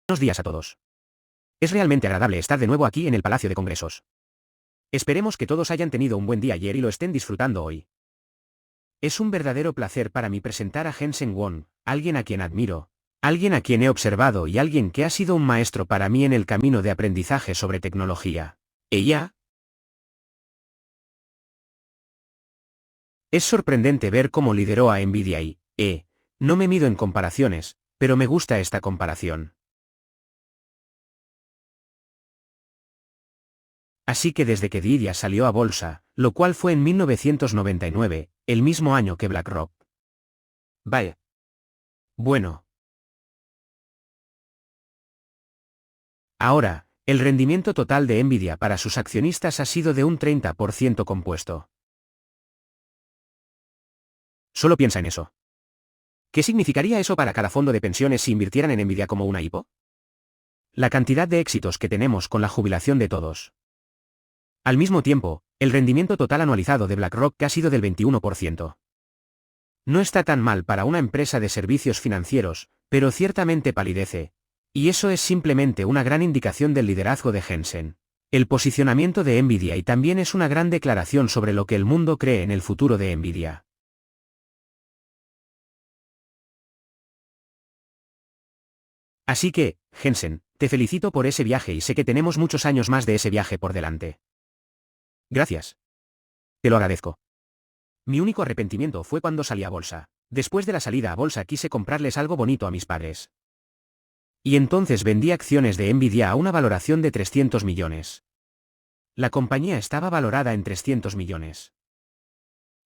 Buenos días a todos. Es realmente agradable estar de nuevo aquí en el Palacio de Congresos. Esperemos que todos hayan tenido un buen día ayer y lo estén disfrutando hoy. Es un verdadero placer para mí presentar a Jensen Huang, alguien a quien admiro, alguien a quien he observado y alguien que ha sido un maestro para mí en el camino de aprendizaje sobre tecnología. Ella. Es sorprendente ver cómo lideró a Nvidia y, no me mido en comparaciones, pero me gusta esta comparación. Así que desde que Nvidia salió a bolsa, lo cual fue en 1999, el mismo año que BlackRock. Vaya. Bueno. Ahora, el rendimiento total de Nvidia para sus accionistas ha sido de un 30% compuesto. Solo piensa en eso. ¿Qué significaría eso para cada fondo de pensiones si invirtieran en Nvidia como una IPO? La cantidad de éxitos que tenemos con la jubilación de todos. Al mismo tiempo, el rendimiento total anualizado de BlackRock ha sido del 21%. No está tan mal para una empresa de servicios financieros, pero ciertamente palidece. Y eso es simplemente una gran indicación del liderazgo de Jensen. El posicionamiento de Nvidia y también es una gran declaración sobre lo que el mundo cree en el futuro de Nvidia. Así que, Jensen, te felicito por ese viaje y sé que tenemos muchos años más de ese viaje por delante. Gracias. Te lo agradezco. Mi único arrepentimiento fue cuando salí a bolsa. Después de la salida a bolsa quise comprarles algo bonito a mis padres. Y entonces vendí acciones de Nvidia a una valoración de 300 millones. La compañía estaba valorada en 300 millones.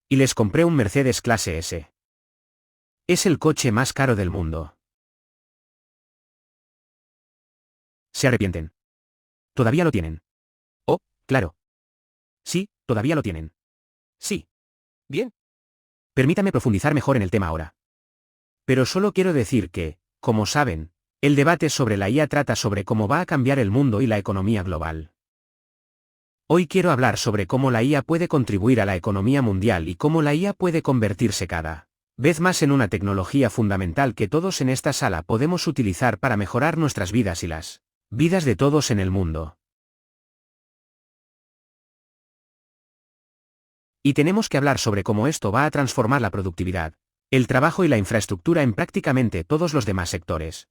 Y les compré un Mercedes clase S. Es el coche más caro del mundo. ¿Se arrepienten? ¿Todavía lo tienen? Oh, claro. Sí, todavía lo tienen. Sí. Bien. Permítame profundizar mejor en el tema ahora. Pero solo quiero decir que, como saben, el debate sobre la IA trata sobre cómo va a cambiar el mundo y la economía global. Hoy quiero hablar sobre cómo la IA puede contribuir a la economía mundial y cómo la IA puede convertirse cada vez más en una tecnología fundamental que todos en esta sala podemos utilizar para mejorar nuestras vidas y las vidas de todos en el mundo. Y tenemos que hablar sobre cómo esto va a transformar la productividad, el trabajo y la infraestructura en prácticamente todos los demás sectores.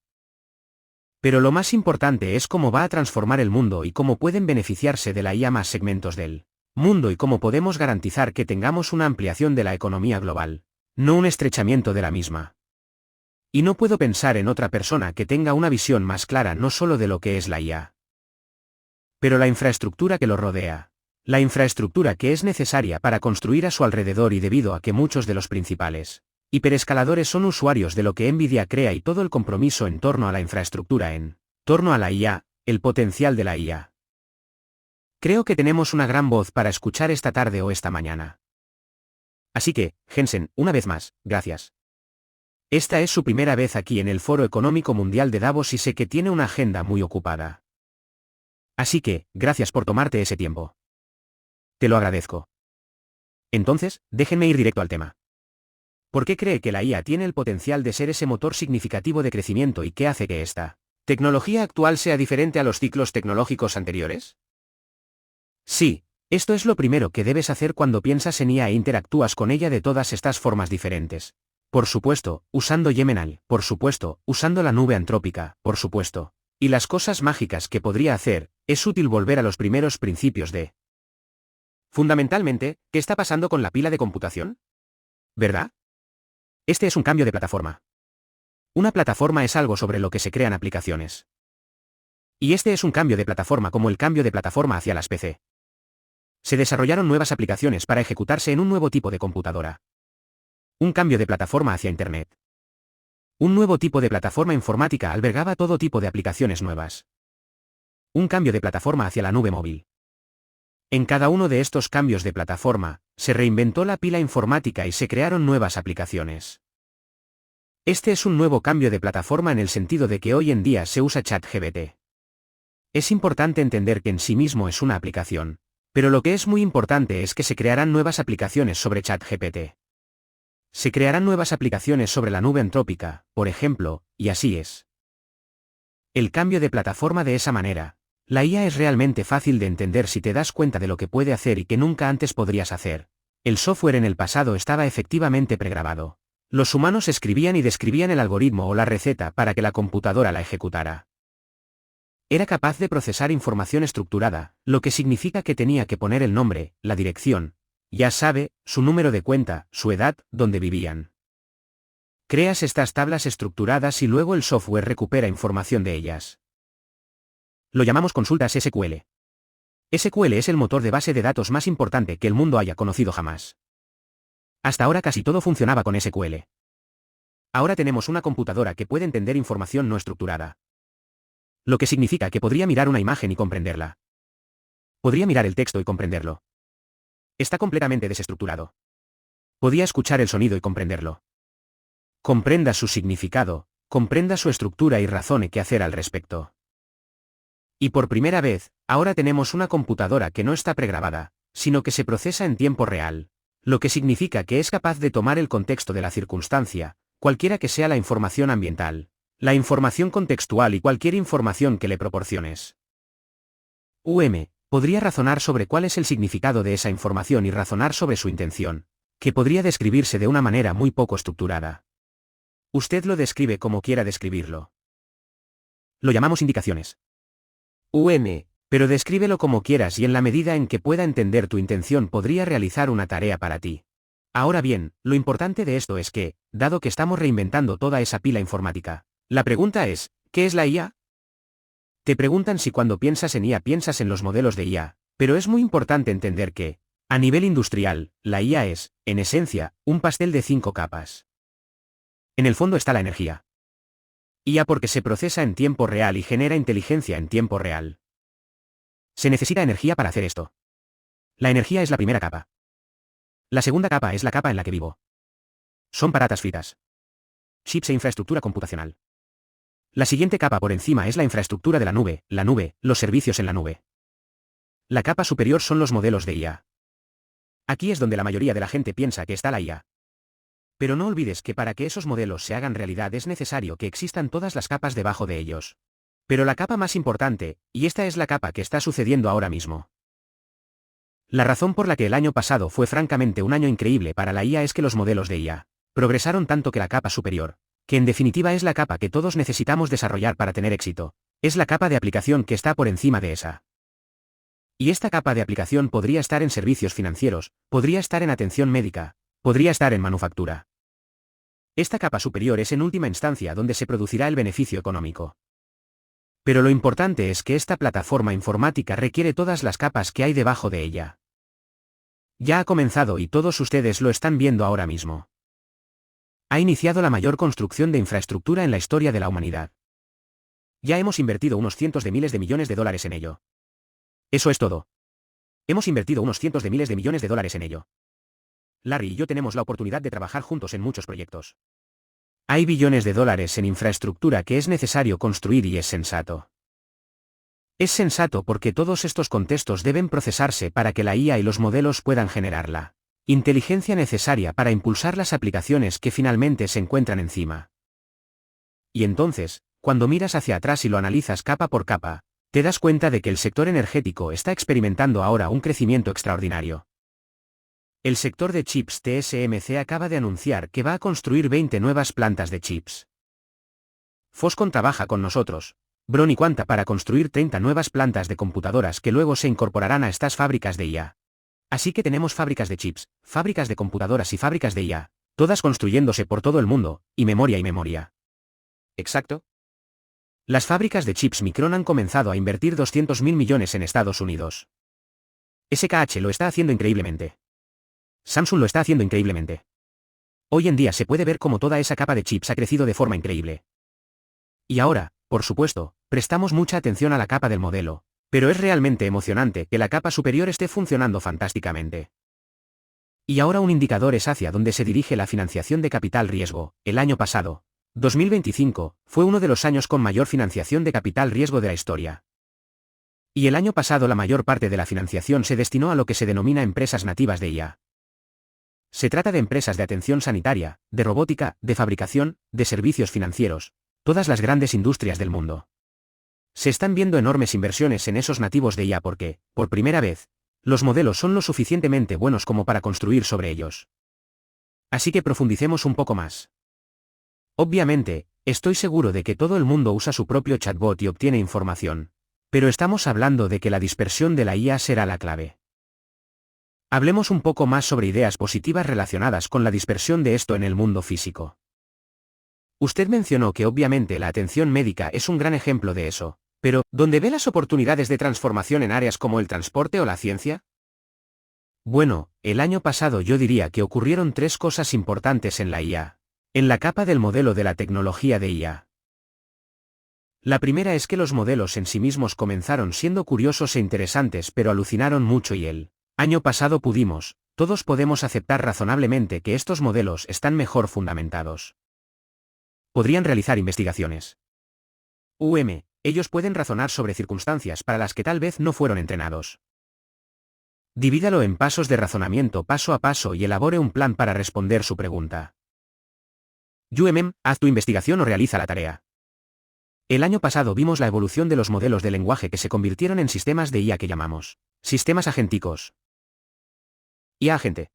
Pero lo más importante es cómo va a transformar el mundo y cómo pueden beneficiarse de la IA más segmentos del mundo y cómo podemos garantizar que tengamos una ampliación de la economía global, no un estrechamiento de la misma. Y no puedo pensar en otra persona que tenga una visión más clara no solo de lo que es la IA, pero la infraestructura que lo rodea. La infraestructura que es necesaria para construir a su alrededor y debido a que muchos de los principales hiperescaladores son usuarios de lo que Nvidia crea y todo el compromiso en torno a la infraestructura en torno a la IA, el potencial de la IA. Creo que tenemos una gran voz para escuchar esta tarde o esta mañana. Así que, Jensen, una vez más, gracias. Esta es su primera vez aquí en el Foro Económico Mundial de Davos y sé que tiene una agenda muy ocupada. Así que, gracias por tomarte ese tiempo. Te lo agradezco. Entonces, déjenme ir directo al tema. ¿Por qué cree que la IA tiene el potencial de ser ese motor significativo de crecimiento y qué hace que esta tecnología actual sea diferente a los ciclos tecnológicos anteriores? Sí, esto es lo primero que debes hacer cuando piensas en IA e interactúas con ella de todas estas formas diferentes. Por supuesto, usando Gemini, por supuesto, usando la nube antrópica, por supuesto. Y las cosas mágicas que podría hacer, es útil volver a los primeros principios de... Fundamentalmente, ¿qué está pasando con la pila de computación? ¿Verdad? Este es un cambio de plataforma. Una plataforma es algo sobre lo que se crean aplicaciones. Y este es un cambio de plataforma como el cambio de plataforma hacia las PC. Se desarrollaron nuevas aplicaciones para ejecutarse en un nuevo tipo de computadora. Un cambio de plataforma hacia Internet. Un nuevo tipo de plataforma informática albergaba todo tipo de aplicaciones nuevas. Un cambio de plataforma hacia la nube móvil. En cada uno de estos cambios de plataforma, se reinventó la pila informática y se crearon nuevas aplicaciones. Este es un nuevo cambio de plataforma en el sentido de que hoy en día se usa ChatGPT. Es importante entender que en sí mismo es una aplicación, pero lo que es muy importante es que se crearán nuevas aplicaciones sobre ChatGPT. Se crearán nuevas aplicaciones sobre la nube antrópica, por ejemplo, y así es. El cambio de plataforma de esa manera. La IA es realmente fácil de entender si te das cuenta de lo que puede hacer y que nunca antes podrías hacer. El software en el pasado estaba efectivamente pregrabado. Los humanos escribían y describían el algoritmo o la receta para que la computadora la ejecutara. Era capaz de procesar información estructurada, lo que significa que tenía que poner el nombre, la dirección, ya sabe, su número de cuenta, su edad, dónde vivían. Creas estas tablas estructuradas y luego el software recupera información de ellas. Lo llamamos consultas SQL. SQL es el motor de base de datos más importante que el mundo haya conocido jamás. Hasta ahora casi todo funcionaba con SQL. Ahora tenemos una computadora que puede entender información no estructurada. Lo que significa que podría mirar una imagen y comprenderla. Podría mirar el texto y comprenderlo. Está completamente desestructurado. Podía escuchar el sonido y comprenderlo. Comprenda su significado, comprenda su estructura y razone qué hacer al respecto. Y por primera vez, ahora tenemos una computadora que no está pregrabada, sino que se procesa en tiempo real, lo que significa que es capaz de tomar el contexto de la circunstancia, cualquiera que sea la información ambiental, la información contextual y cualquier información que le proporciones. Podría razonar sobre cuál es el significado de esa información y razonar sobre su intención, que podría describirse de una manera muy poco estructurada. Usted lo describe como quiera describirlo. Lo llamamos indicaciones. Pero descríbelo como quieras y en la medida en que pueda entender tu intención podría realizar una tarea para ti. Ahora bien, lo importante de esto es que, dado que estamos reinventando toda esa pila informática, la pregunta es, ¿qué es la IA? Te preguntan si cuando piensas en IA piensas en los modelos de IA, pero es muy importante entender que, a nivel industrial, la IA es, en esencia, un pastel de 5 capas. En el fondo está la energía. IA porque se procesa en tiempo real y genera inteligencia en tiempo real. Se necesita energía para hacer esto. La energía es la primera capa. La segunda capa es la capa en la que vivo. Son patatas fritas. Chips e infraestructura computacional. La siguiente capa por encima es la infraestructura de la nube, los servicios en la nube. La capa superior son los modelos de IA. Aquí es donde la mayoría de la gente piensa que está la IA. Pero no olvides que para que esos modelos se hagan realidad es necesario que existan todas las capas debajo de ellos. Pero la capa más importante, y esta es la capa que está sucediendo ahora mismo. La razón por la que el año pasado fue francamente un año increíble para la IA es que los modelos de IA progresaron tanto que la capa superior, que en definitiva es la capa que todos necesitamos desarrollar para tener éxito, es la capa de aplicación que está por encima de esa. Y esta capa de aplicación podría estar en servicios financieros, podría estar en atención médica, podría estar en manufactura. Esta capa superior es en última instancia donde se producirá el beneficio económico. Pero lo importante es que esta plataforma informática requiere todas las capas que hay debajo de ella. Ya ha comenzado y todos ustedes lo están viendo ahora mismo. Ha iniciado la mayor construcción de infraestructura en la historia de la humanidad. Ya hemos invertido unos cientos de miles de millones de dólares en ello. Eso es todo. Hemos invertido unos cientos de miles de millones de dólares en ello. Larry y yo tenemos la oportunidad de trabajar juntos en muchos proyectos. Hay billones de dólares en infraestructura que es necesario construir y es sensato. Es sensato porque todos estos contextos deben procesarse para que la IA y los modelos puedan generarla inteligencia necesaria para impulsar las aplicaciones que finalmente se encuentran encima. Y entonces, cuando miras hacia atrás y lo analizas capa por capa, te das cuenta de que el sector energético está experimentando ahora un crecimiento extraordinario. El sector de chips TSMC acaba de anunciar que va a construir 20 nuevas plantas de chips. Foxconn trabaja con nosotros, Bron y Quanta para construir 30 nuevas plantas de computadoras que luego se incorporarán a estas fábricas de IA. Así que tenemos fábricas de chips, fábricas de computadoras y fábricas de IA, todas construyéndose por todo el mundo, y memoria. ¿Exacto? Las fábricas de chips Micron han comenzado a invertir 200.000 millones en Estados Unidos. SKH lo está haciendo increíblemente. Samsung lo está haciendo increíblemente. Hoy en día se puede ver cómo toda esa capa de chips ha crecido de forma increíble. Y ahora, por supuesto, prestamos mucha atención a la capa del modelo, pero es realmente emocionante que la capa superior esté funcionando fantásticamente. Y ahora un indicador es hacia donde se dirige la financiación de capital riesgo. El año pasado, 2025, fue uno de los años con mayor financiación de capital riesgo de la historia. Y el año pasado la mayor parte de la financiación se destinó a lo que se denomina empresas nativas de IA. Se trata de empresas de atención sanitaria, de robótica, de fabricación, de servicios financieros, todas las grandes industrias del mundo. Se están viendo enormes inversiones en esos nativos de IA porque, por primera vez, los modelos son lo suficientemente buenos como para construir sobre ellos. Así que profundicemos un poco más. Obviamente, estoy seguro de que todo el mundo usa su propio chatbot y obtiene información. Pero estamos hablando de que la dispersión de la IA será la clave. Hablemos un poco más sobre ideas positivas relacionadas con la dispersión de esto en el mundo físico. Usted mencionó que obviamente la atención médica es un gran ejemplo de eso, pero ¿dónde ve las oportunidades de transformación en áreas como el transporte o la ciencia? Bueno, el año pasado yo diría que ocurrieron 3 cosas importantes en la IA. En la capa del modelo de la tecnología de IA. La primera es que los modelos en sí mismos comenzaron siendo curiosos e interesantes pero alucinaron mucho y el año pasado todos podemos aceptar razonablemente que estos modelos están mejor fundamentados. Podrían realizar investigaciones. Ellos pueden razonar sobre circunstancias para las que tal vez no fueron entrenados. Divídalo en pasos de razonamiento paso a paso y elabore un plan para responder su pregunta. Haz tu investigación o realiza la tarea. El año pasado vimos la evolución de los modelos de lenguaje que se convirtieron en sistemas de IA que llamamos sistemas agénticos. IA agente.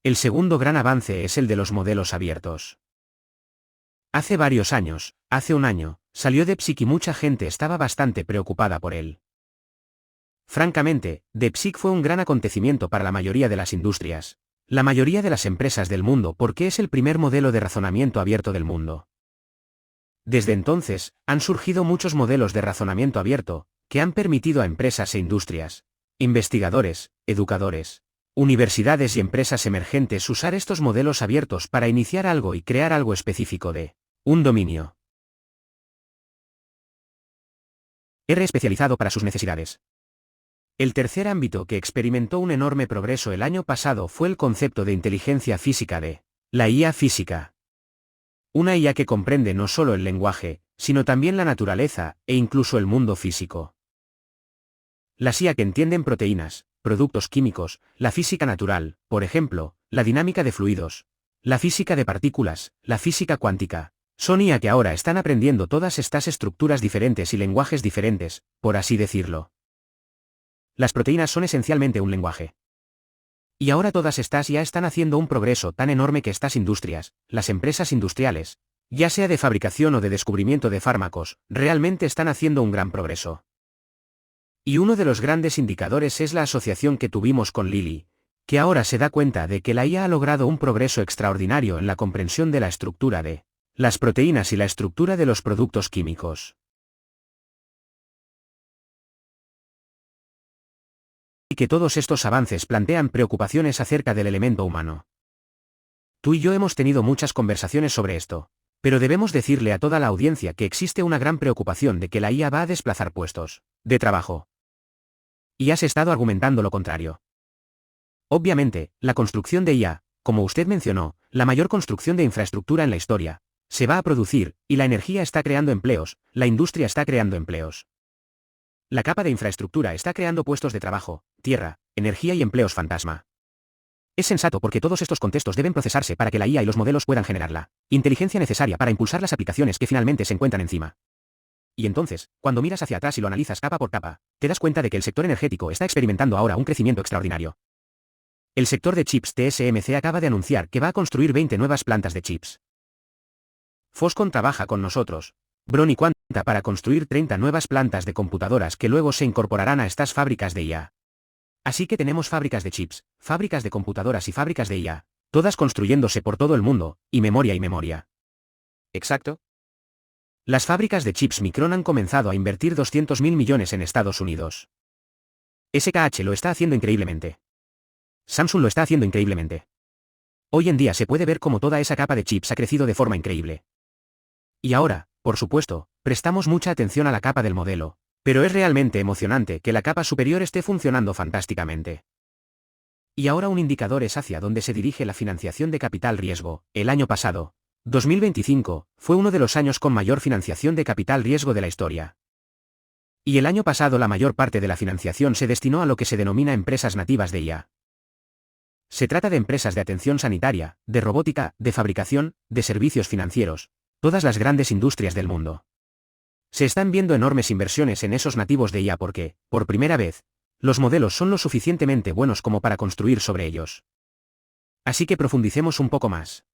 El segundo gran avance es el de los modelos abiertos. Hace varios años, hace un año, salió DeepSeek y mucha gente estaba bastante preocupada por él. Francamente, DeepSeek fue un gran acontecimiento para la mayoría de las industrias, la mayoría de las empresas del mundo porque es el primer modelo de razonamiento abierto del mundo. Desde entonces, han surgido muchos modelos de razonamiento abierto, que han permitido a empresas e industrias, investigadores, educadores, universidades y empresas emergentes usar estos modelos abiertos para iniciar algo y crear algo específico de un dominio. Especializado para sus necesidades. El tercer ámbito que experimentó un enorme progreso el año pasado fue el concepto de inteligencia física de la IA física. Una IA que comprende no solo el lenguaje, sino también la naturaleza, e incluso el mundo físico. Las IA que entienden proteínas, productos químicos, la física natural, por ejemplo, la dinámica de fluidos, la física de partículas, la física cuántica, son IA que ahora están aprendiendo todas estas estructuras diferentes y lenguajes diferentes, por así decirlo. Las proteínas son esencialmente un lenguaje. Y ahora todas estas ya están haciendo un progreso tan enorme que estas industrias, las empresas industriales, ya sea de fabricación o de descubrimiento de fármacos, realmente están haciendo un gran progreso. Y uno de los grandes indicadores es la asociación que tuvimos con Lilly, que ahora se da cuenta de que la IA ha logrado un progreso extraordinario en la comprensión de la estructura de las proteínas y la estructura de los productos químicos. Y que todos estos avances plantean preocupaciones acerca del elemento humano. Tú y yo hemos tenido muchas conversaciones sobre esto, pero debemos decirle a toda la audiencia que existe una gran preocupación de que la IA va a desplazar puestos de trabajo. Y has estado argumentando lo contrario. Obviamente, la construcción de IA, como usted mencionó, la mayor construcción de infraestructura en la historia, se va a producir, y la energía está creando empleos, la industria está creando empleos. La capa de infraestructura está creando puestos de trabajo, tierra, energía y empleos fantasma. Es sensato porque todos estos contextos deben procesarse para que la IA y los modelos puedan generar la inteligencia necesaria para impulsar las aplicaciones que finalmente se encuentran encima. Y entonces, cuando miras hacia atrás y lo analizas capa por capa, te das cuenta de que el sector energético está experimentando ahora un crecimiento extraordinario. El sector de chips TSMC acaba de anunciar que va a construir 20 nuevas plantas de chips. Foxconn trabaja con nosotros, Bron y Quanta para construir 30 nuevas plantas de computadoras que luego se incorporarán a estas fábricas de IA. Así que tenemos fábricas de chips, fábricas de computadoras y fábricas de IA, todas construyéndose por todo el mundo, y memoria. ¿Exacto? Las fábricas de chips Micron han comenzado a invertir 200.000 millones en Estados Unidos. SKH lo está haciendo increíblemente. Samsung lo está haciendo increíblemente. Hoy en día se puede ver cómo toda esa capa de chips ha crecido de forma increíble. Y ahora, por supuesto, prestamos mucha atención a la capa del modelo, pero es realmente emocionante que la capa superior esté funcionando fantásticamente. Y ahora un indicador es hacia dónde se dirige la financiación de capital riesgo. El año pasado, 2025, fue uno de los años con mayor financiación de capital riesgo de la historia. Y el año pasado la mayor parte de la financiación se destinó a lo que se denomina empresas nativas de IA. Se trata de empresas de atención sanitaria, de robótica, de fabricación, de servicios financieros, todas las grandes industrias del mundo. Se están viendo enormes inversiones en esos nativos de IA porque, por primera vez, los modelos son lo suficientemente buenos como para construir sobre ellos. Así que profundicemos un poco más.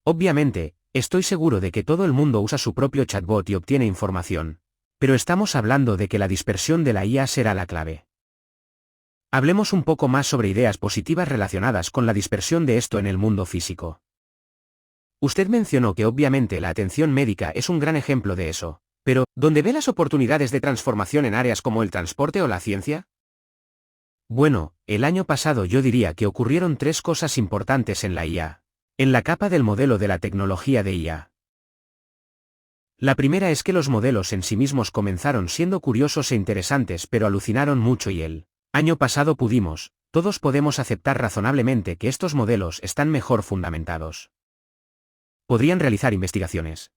Obviamente, estoy seguro de que todo el mundo usa su propio chatbot y obtiene información, pero estamos hablando de que la dispersión de la IA será la clave. Hablemos un poco más sobre ideas positivas relacionadas con la dispersión de esto en el mundo físico. Usted mencionó que obviamente la atención médica es un gran ejemplo de eso, pero ¿dónde ve las oportunidades de transformación en áreas como el transporte o la ciencia? Bueno, el año pasado yo diría que ocurrieron 3 cosas importantes en la IA, en la capa del modelo de la tecnología de IA. La primera es que los modelos en sí mismos comenzaron siendo curiosos e interesantes pero alucinaron mucho y el año pasado todos podemos aceptar razonablemente que estos modelos están mejor fundamentados. Podrían realizar investigaciones.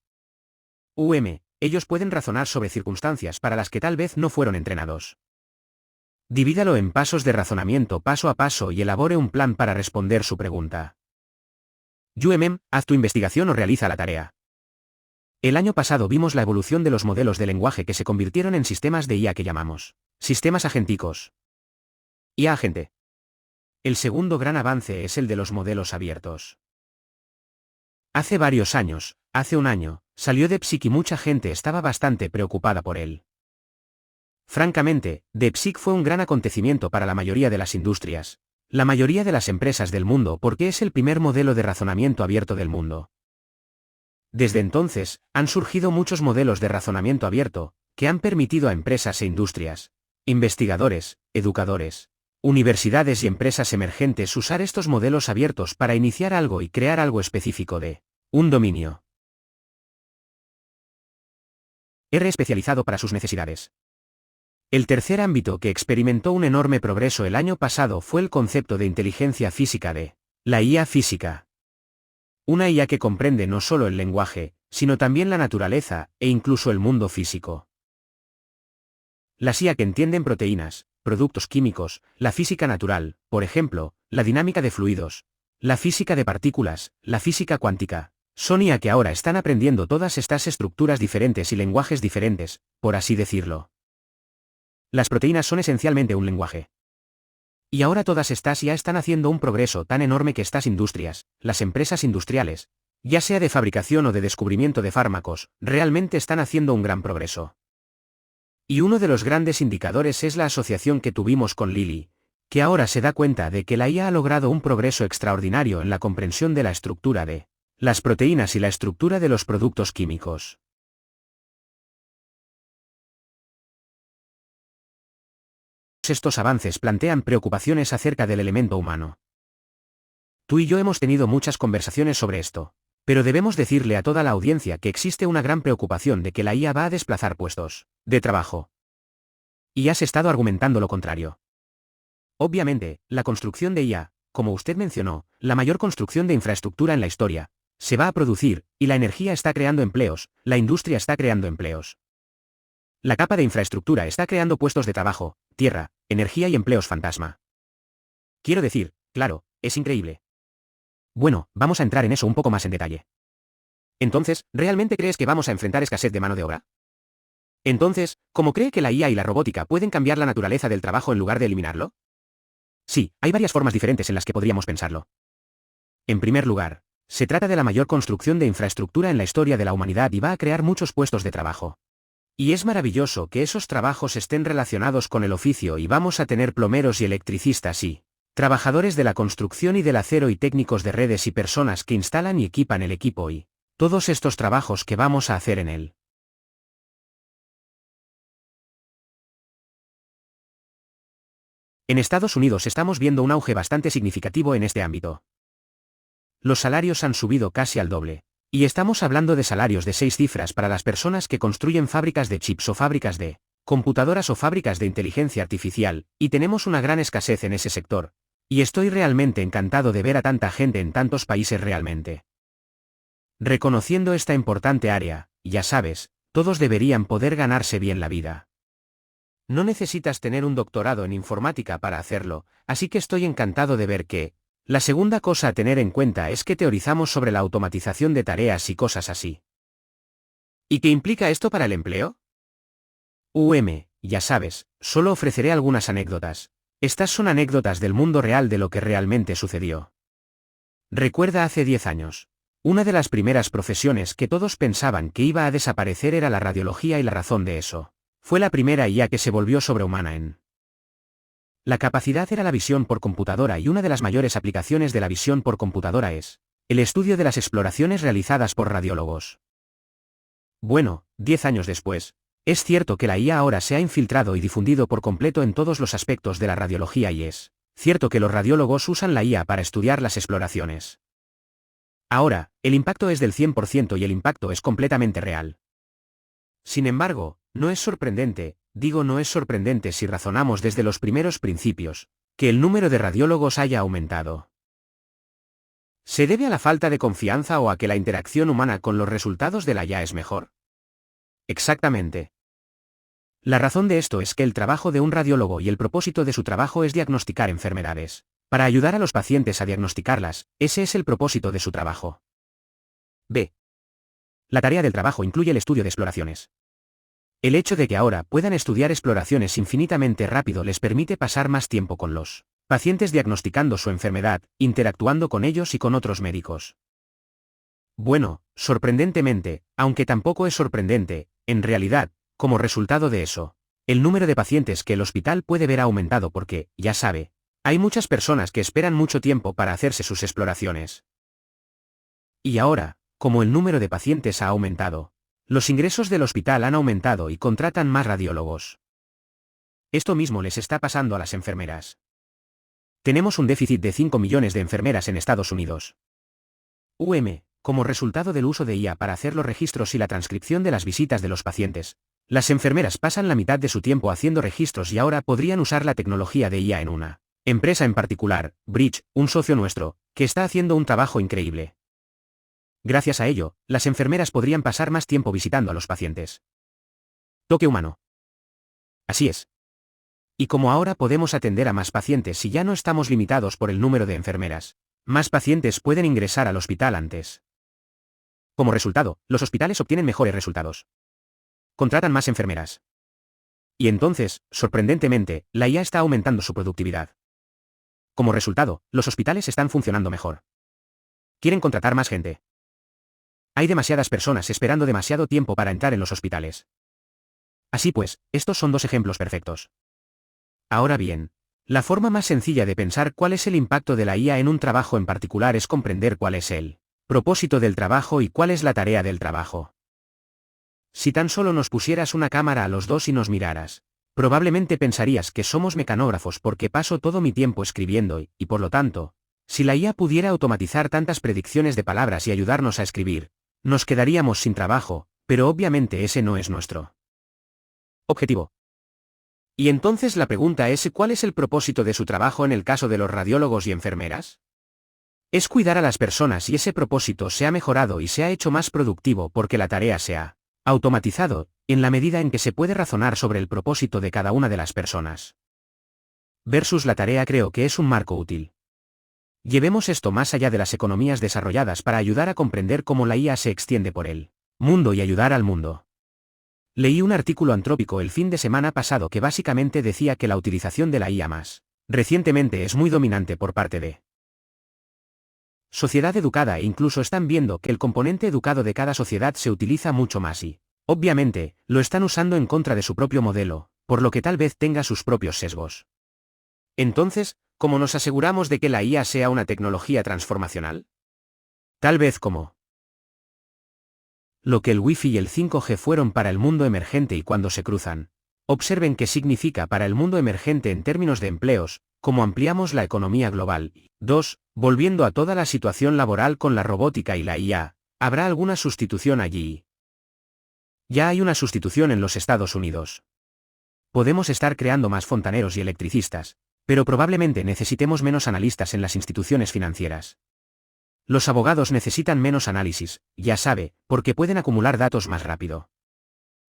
Ellos pueden razonar sobre circunstancias para las que tal vez no fueron entrenados. Divídalo en pasos de razonamiento paso a paso y elabore un plan para responder su pregunta. Haz tu investigación o realiza la tarea. El año pasado vimos la evolución de los modelos de lenguaje que se convirtieron en sistemas de IA que llamamos sistemas agenticos. IA agente. El segundo gran avance es el de los modelos abiertos. Hace varios años, hace un año, salió DeepSeek y mucha gente estaba bastante preocupada por él. Francamente, DeepSeek fue un gran acontecimiento para la mayoría de las industrias, la mayoría de las empresas del mundo porque es el primer modelo de razonamiento abierto del mundo. Desde entonces, han surgido muchos modelos de razonamiento abierto, que han permitido a empresas e industrias, investigadores, educadores, universidades y empresas emergentes usar estos modelos abiertos para iniciar algo y crear algo específico de un dominio especializado para sus necesidades. El tercer ámbito que experimentó un enorme progreso el año pasado fue el concepto de inteligencia física de la IA física. Una IA que comprende no solo el lenguaje, sino también la naturaleza, e incluso el mundo físico. Las IA que entienden proteínas, productos químicos, la física natural, por ejemplo, la dinámica de fluidos, la física de partículas, la física cuántica, son IA que ahora están aprendiendo todas estas estructuras diferentes y lenguajes diferentes, por así decirlo. Las proteínas son esencialmente un lenguaje. Y ahora todas estas ya están haciendo un progreso tan enorme que estas industrias, las empresas industriales, ya sea de fabricación o de descubrimiento de fármacos, realmente están haciendo un gran progreso. Y uno de los grandes indicadores es la asociación que tuvimos con Lilly, que ahora se da cuenta de que la IA ha logrado un progreso extraordinario en la comprensión de la estructura de las proteínas y la estructura de los productos químicos. Estos avances plantean preocupaciones acerca del elemento humano. Tú y yo hemos tenido muchas conversaciones sobre esto, pero debemos decirle a toda la audiencia que existe una gran preocupación de que la IA va a desplazar puestos de trabajo. Y has estado argumentando lo contrario. Obviamente, la construcción de IA, como usted mencionó, la mayor construcción de infraestructura en la historia, se va a producir, y la energía está creando empleos, la industria está creando empleos. La capa de infraestructura está creando puestos de trabajo, tierra, energía y empleos fantasma. Quiero decir, claro, es increíble. Bueno, vamos a entrar en eso un poco más en detalle. Entonces, ¿realmente crees que vamos a enfrentar escasez de mano de obra? Entonces, ¿cómo cree que la IA y la robótica pueden cambiar la naturaleza del trabajo en lugar de eliminarlo? Sí, hay varias formas diferentes en las que podríamos pensarlo. En primer lugar, se trata de la mayor construcción de infraestructura en la historia de la humanidad y va a crear muchos puestos de trabajo. Y es maravilloso que esos trabajos estén relacionados con el oficio y vamos a tener plomeros y electricistas y trabajadores de la construcción y del acero y técnicos de redes y personas que instalan y equipan el equipo y todos estos trabajos que vamos a hacer en él. En Estados Unidos estamos viendo un auge bastante significativo en este ámbito. Los salarios han subido casi al doble. Y estamos hablando de salarios de 6 cifras para las personas que construyen fábricas de chips o fábricas de computadoras o fábricas de inteligencia artificial, y tenemos una gran escasez en ese sector. Y estoy realmente encantado de ver a tanta gente en tantos países realmente reconociendo esta importante área, ya sabes, todos deberían poder ganarse bien la vida. No necesitas tener un doctorado en informática para hacerlo, así que estoy encantado de ver que la segunda cosa a tener en cuenta es que teorizamos sobre la automatización de tareas y cosas así. ¿Y qué implica esto para el empleo? Ya sabes, solo ofreceré algunas anécdotas. Estas son anécdotas del mundo real de lo que realmente sucedió. Recuerda hace 10 años. Una de las primeras profesiones que todos pensaban que iba a desaparecer era la radiología y la razón de eso. Fue la primera IA que se volvió sobrehumana en. La capacidad era la visión por computadora y una de las mayores aplicaciones de la visión por computadora es el estudio de las exploraciones realizadas por radiólogos. Bueno, 10 años después, es cierto que la IA ahora se ha infiltrado y difundido por completo en todos los aspectos de la radiología y es cierto que los radiólogos usan la IA para estudiar las exploraciones. Ahora, el impacto es del 100% y el impacto es completamente real. Sin embargo, no es sorprendente, no es sorprendente si razonamos desde los primeros principios, que el número de radiólogos haya aumentado. ¿Se debe a la falta de confianza o a que la interacción humana con los resultados de la IA es mejor? Exactamente. La razón de esto es que el trabajo de un radiólogo y el propósito de su trabajo es diagnosticar enfermedades. Para ayudar a los pacientes a diagnosticarlas, ese es el propósito de su trabajo. B. La tarea del trabajo incluye el estudio de exploraciones. El hecho de que ahora puedan estudiar exploraciones infinitamente rápido les permite pasar más tiempo con los pacientes diagnosticando su enfermedad, interactuando con ellos y con otros médicos. Bueno, sorprendentemente, aunque tampoco es sorprendente, en realidad, como resultado de eso, el número de pacientes que el hospital puede ver ha aumentado porque, ya sabe, hay muchas personas que esperan mucho tiempo para hacerse sus exploraciones. Y ahora, como el número de pacientes ha aumentado, los ingresos del hospital han aumentado y contratan más radiólogos. Esto mismo les está pasando a las enfermeras. Tenemos un déficit de 5 millones de enfermeras en Estados Unidos. Como resultado del uso de IA para hacer los registros y la transcripción de las visitas de los pacientes, las enfermeras pasan la mitad de su tiempo haciendo registros y ahora podrían usar la tecnología de IA en una empresa en particular, Bridge, un socio nuestro, que está haciendo un trabajo increíble. Gracias a ello, las enfermeras podrían pasar más tiempo visitando a los pacientes. Toque humano. Así es. Y como ahora podemos atender a más pacientes si ya no estamos limitados por el número de enfermeras, más pacientes pueden ingresar al hospital antes. Como resultado, los hospitales obtienen mejores resultados. Contratan más enfermeras. Y entonces, sorprendentemente, la IA está aumentando su productividad. Como resultado, los hospitales están funcionando mejor. Quieren contratar más gente. Hay demasiadas personas esperando demasiado tiempo para entrar en los hospitales. Así pues, estos son dos ejemplos perfectos. Ahora bien, la forma más sencilla de pensar cuál es el impacto de la IA en un trabajo en particular es comprender cuál es el propósito del trabajo y cuál es la tarea del trabajo. Si tan solo nos pusieras una cámara a los dos y nos miraras, probablemente pensarías que somos mecanógrafos porque paso todo mi tiempo escribiendo y por lo tanto, si la IA pudiera automatizar tantas predicciones de palabras y ayudarnos a escribir, nos quedaríamos sin trabajo, pero obviamente ese no es nuestro objetivo. Y entonces la pregunta es ¿cuál es el propósito de su trabajo en el caso de los radiólogos y enfermeras? Es cuidar a las personas y ese propósito se ha mejorado y se ha hecho más productivo porque la tarea se ha automatizado, en la medida en que se puede razonar sobre el propósito de cada una de las personas. Versus la tarea creo que es un marco útil. Llevemos esto más allá de las economías desarrolladas para ayudar a comprender cómo la IA se extiende por el mundo y ayudar al mundo. Leí un artículo antrópico el fin de semana pasado que básicamente decía que la utilización de la IA más recientemente es muy dominante por parte de sociedad educada e incluso están viendo que el componente educado de cada sociedad se utiliza mucho más y, obviamente, lo están usando en contra de su propio modelo, por lo que tal vez tenga sus propios sesgos. Entonces, ¿cómo nos aseguramos de que la IA sea una tecnología transformacional? Tal vez como lo que el Wi-Fi y el 5G fueron para el mundo emergente y cuando se cruzan. Observen qué significa para el mundo emergente en términos de empleos, cómo ampliamos la economía global. 2. Volviendo a toda la situación laboral con la robótica y la IA, ¿habrá alguna sustitución allí? Ya hay una sustitución en los Estados Unidos. Podemos estar creando más fontaneros y electricistas, pero probablemente necesitemos menos analistas en las instituciones financieras. Los abogados necesitan menos análisis, ya sabe, porque pueden acumular datos más rápido.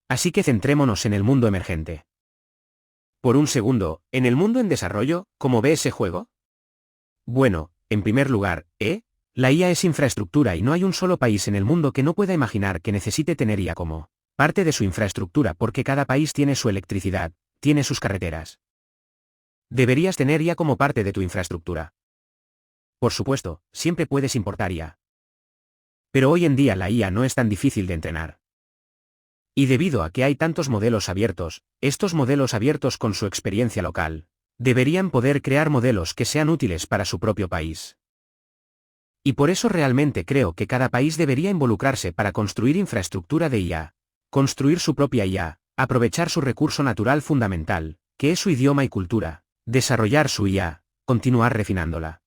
Así que centrémonos en el mundo emergente. Por un segundo, ¿en el mundo en desarrollo, cómo ve ese juego? Bueno, en primer lugar, La IA es infraestructura y no hay un solo país en el mundo que no pueda imaginar que necesite tener IA como parte de su infraestructura porque cada país tiene su electricidad, tiene sus carreteras. Deberías tener IA como parte de tu infraestructura. Por supuesto, siempre puedes importar IA. Pero hoy en día la IA no es tan difícil de entrenar. Y debido a que hay tantos modelos abiertos, estos modelos abiertos con su experiencia local, deberían poder crear modelos que sean útiles para su propio país. Y por eso realmente creo que cada país debería involucrarse para construir infraestructura de IA, construir su propia IA, aprovechar su recurso natural fundamental, que es su idioma y cultura, desarrollar su IA, continuar refinándola.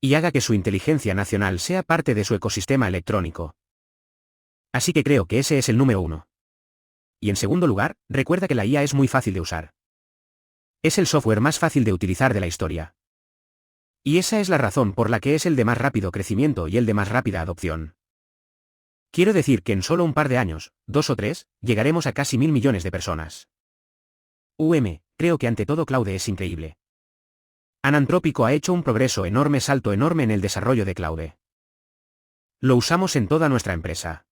Y haga que su inteligencia nacional sea parte de su ecosistema electrónico. Así que creo que ese es el número 1. Y en segundo lugar, recuerda que la IA es muy fácil de usar. Es el software más fácil de utilizar de la historia. Y esa es la razón por la que es el de más rápido crecimiento y el de más rápida adopción. Quiero decir que en solo un par de años, 2 o 3, llegaremos a casi 1.000 millones de personas. Creo que ante todo Claude es increíble. Anantrópico ha hecho un progreso enorme, salto enorme en el desarrollo de Claude. Lo usamos en toda nuestra empresa.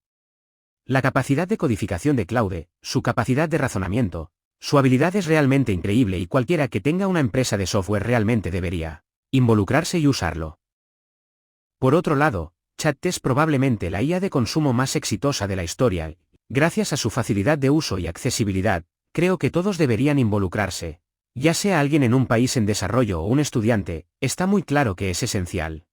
La capacidad de codificación de Claude, su capacidad de razonamiento, su habilidad es realmente increíble y cualquiera que tenga una empresa de software realmente debería involucrarse y usarlo. Por otro lado, Chat es probablemente la IA de consumo más exitosa de la historia, y, gracias a su facilidad de uso y accesibilidad, creo que todos deberían involucrarse, ya sea alguien en un país en desarrollo o un estudiante, está muy claro que es esencial.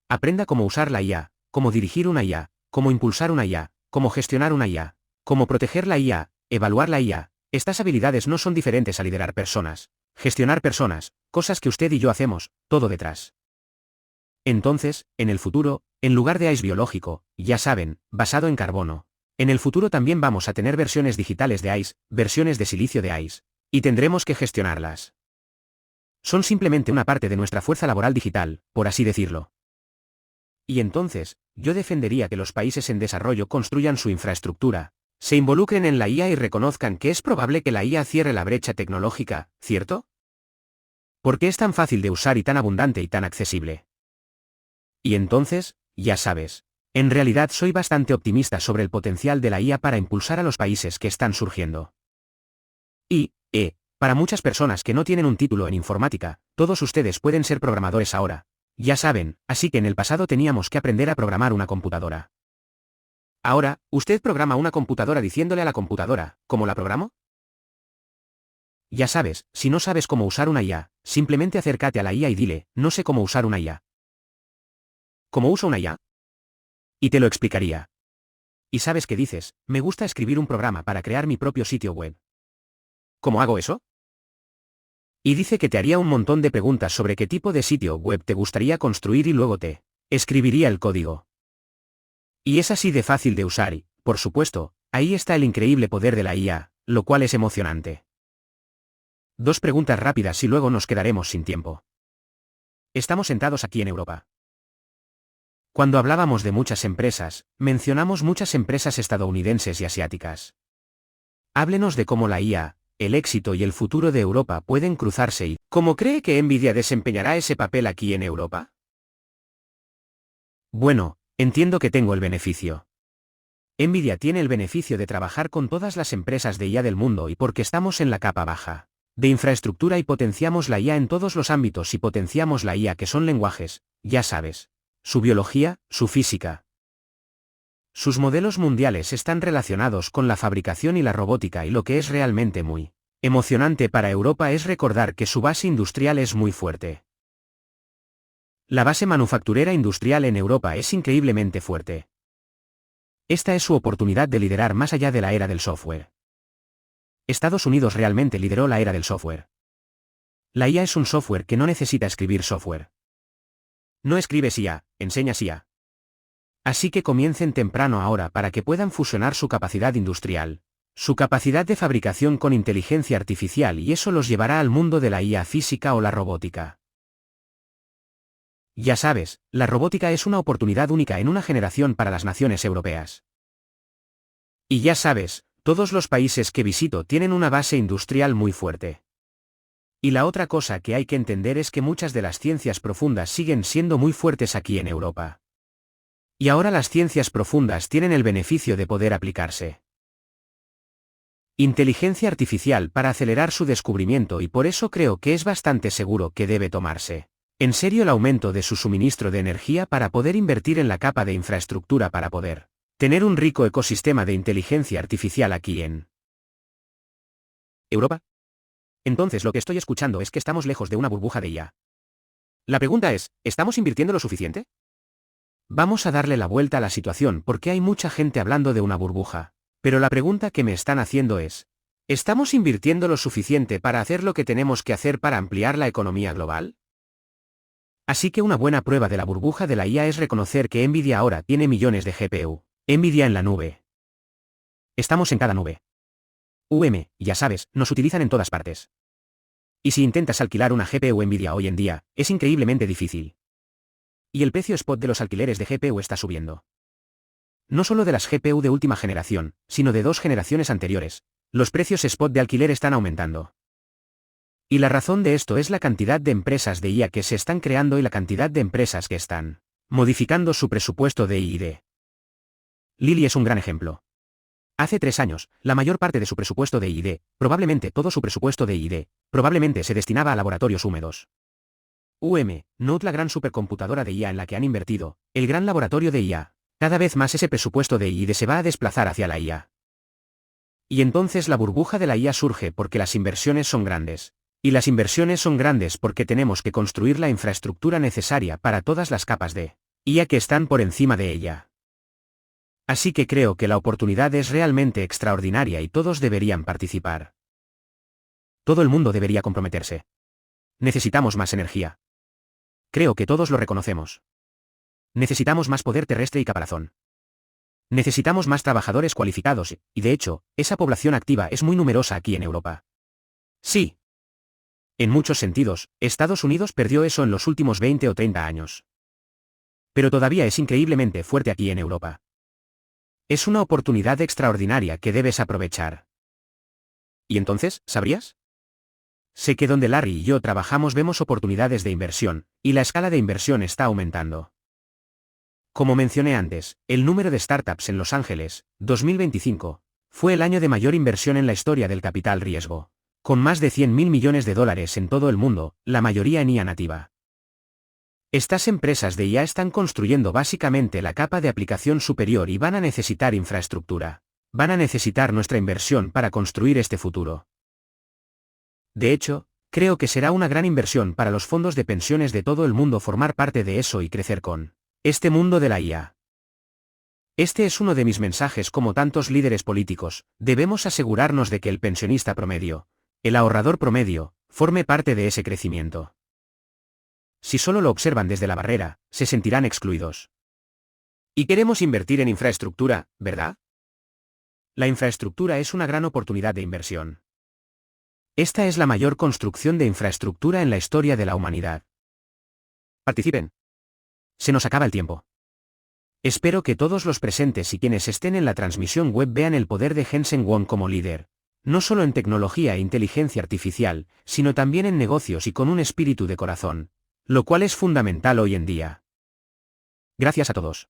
Aprenda cómo usar la IA, cómo dirigir una IA, cómo impulsar una IA, cómo gestionar una IA, cómo proteger la IA, evaluar la IA. Estas habilidades no son diferentes a liderar personas, gestionar personas, cosas que usted y yo hacemos, todo detrás. Entonces, en el futuro, en lugar de ICE biológico, ya saben, basado en carbono, en el futuro también vamos a tener versiones digitales de ICE, versiones de silicio de ICE, y tendremos que gestionarlas. Son simplemente una parte de nuestra fuerza laboral digital, por así decirlo. Y entonces, yo defendería que los países en desarrollo construyan su infraestructura, se involucren en la IA y reconozcan que es probable que la IA cierre la brecha tecnológica, ¿cierto? ¿Por qué es tan fácil de usar y tan abundante y tan accesible? Y entonces, ya sabes, en realidad soy bastante optimista sobre el potencial de la IA para impulsar a los países que están surgiendo. Y, para muchas personas que no tienen un título en informática, todos ustedes pueden ser programadores ahora. Ya saben, así que en el pasado teníamos que aprender a programar una computadora. Ahora, usted programa una computadora diciéndole a la computadora, ¿cómo la programo? Ya sabes, si no sabes cómo usar una IA, simplemente acércate a la IA y dile, no sé cómo usar una IA. ¿Cómo uso una IA? Y te lo explicaría. Y sabes qué dices, me gusta escribir un programa para crear mi propio sitio web. ¿Cómo hago eso? Y dice que te haría un montón de preguntas sobre qué tipo de sitio web te gustaría construir y luego te escribiría el código. Y es así de fácil de usar y, por supuesto, ahí está el increíble poder de la IA, lo cual es emocionante. 2 preguntas rápidas y luego nos quedaremos sin tiempo. Estamos sentados aquí en Europa. Cuando hablábamos de muchas empresas, mencionamos muchas empresas estadounidenses y asiáticas. Háblenos de cómo la IA, el éxito y el futuro de Europa pueden cruzarse y ¿cómo cree que Nvidia desempeñará ese papel aquí en Europa? Bueno, entiendo que tengo el beneficio. Nvidia tiene el beneficio de trabajar con todas las empresas de IA del mundo y porque estamos en la capa baja de infraestructura y potenciamos la IA en todos los ámbitos y potenciamos la IA que son lenguajes, ya sabes, su biología, su física. Sus modelos mundiales están relacionados con la fabricación y la robótica y lo que es realmente muy emocionante para Europa es recordar que su base industrial es muy fuerte. La base manufacturera industrial en Europa es increíblemente fuerte. Esta es su oportunidad de liderar más allá de la era del software. Estados Unidos realmente lideró la era del software. La IA es un software que no necesita escribir software. No escribes IA, enseñas IA. Así que comiencen temprano ahora para que puedan fusionar su capacidad industrial, su capacidad de fabricación con inteligencia artificial y eso los llevará al mundo de la IA física o la robótica. Ya sabes, la robótica es una oportunidad única en una generación para las naciones europeas. Y ya sabes, todos los países que visito tienen una base industrial muy fuerte. Y la otra cosa que hay que entender es que muchas de las ciencias profundas siguen siendo muy fuertes aquí en Europa. Y ahora las ciencias profundas tienen el beneficio de poder aplicarse. Inteligencia artificial para acelerar su descubrimiento, y por eso creo que es bastante seguro que debe tomarse en serio el aumento de su suministro de energía para poder invertir en la capa de infraestructura para poder tener un rico ecosistema de inteligencia artificial aquí en Europa. Entonces lo que estoy escuchando es que estamos lejos de una burbuja de IA. La pregunta es, ¿estamos invirtiendo lo suficiente? Vamos a darle la vuelta a la situación porque hay mucha gente hablando de una burbuja. Pero la pregunta que me están haciendo es, ¿estamos invirtiendo lo suficiente para hacer lo que tenemos que hacer para ampliar la economía global? Así que una buena prueba de la burbuja de la IA es reconocer que Nvidia ahora tiene millones de GPU. Nvidia en la nube. Estamos en cada nube. Ya sabes, nos utilizan en todas partes. Y si intentas alquilar una GPU Nvidia hoy en día, es increíblemente difícil. Y el precio spot de los alquileres de GPU está subiendo. No solo de las GPU de última generación, sino de 2 generaciones anteriores. Los precios spot de alquiler están aumentando. Y la razón de esto es la cantidad de empresas de IA que se están creando y la cantidad de empresas que están modificando su presupuesto de I+D. Lilly es un gran ejemplo. Hace 3 años, la mayor parte de su presupuesto de I+D, probablemente todo su presupuesto de I+D, probablemente se destinaba a laboratorios húmedos. Note la gran supercomputadora de IA en la que han invertido, el gran laboratorio de IA. Cada vez más ese presupuesto de I+D se va a desplazar hacia la IA. Y entonces la burbuja de la IA surge porque las inversiones son grandes. Y las inversiones son grandes porque tenemos que construir la infraestructura necesaria para todas las capas de IA que están por encima de ella. Así que creo que la oportunidad es realmente extraordinaria y todos deberían participar. Todo el mundo debería comprometerse. Necesitamos más energía. Creo que todos lo reconocemos. Necesitamos más poder terrestre y caparazón. Necesitamos más trabajadores cualificados y, de hecho, esa población activa es muy numerosa aquí en Europa. Sí. En muchos sentidos, Estados Unidos perdió eso en los últimos 20 o 30 años. Pero todavía es increíblemente fuerte aquí en Europa. Es una oportunidad extraordinaria que debes aprovechar. ¿Y entonces, sabrías? Sé que donde Larry y yo trabajamos vemos oportunidades de inversión, y la escala de inversión está aumentando. Como mencioné antes, el número de startups en Los Ángeles, 2025, fue el año de mayor inversión en la historia del capital riesgo, con más de 100.000 millones de dólares en todo el mundo, la mayoría en IA nativa. Estas empresas de IA están construyendo básicamente la capa de aplicación superior y van a necesitar infraestructura. Van a necesitar nuestra inversión para construir este futuro. De hecho, creo que será una gran inversión para los fondos de pensiones de todo el mundo formar parte de eso y crecer con este mundo de la IA. Este es uno de mis mensajes como tantos líderes políticos, debemos asegurarnos de que el pensionista promedio, el ahorrador promedio, forme parte de ese crecimiento. Si solo lo observan desde la barrera, se sentirán excluidos. Y queremos invertir en infraestructura, ¿verdad? La infraestructura es una gran oportunidad de inversión. Esta es la mayor construcción de infraestructura en la historia de la humanidad. Participen. Se nos acaba el tiempo. Espero que todos los presentes y quienes estén en la transmisión web vean el poder de Jensen Huang como líder, no solo en tecnología e inteligencia artificial, sino también en negocios y con un espíritu de corazón, lo cual es fundamental hoy en día. Gracias a todos.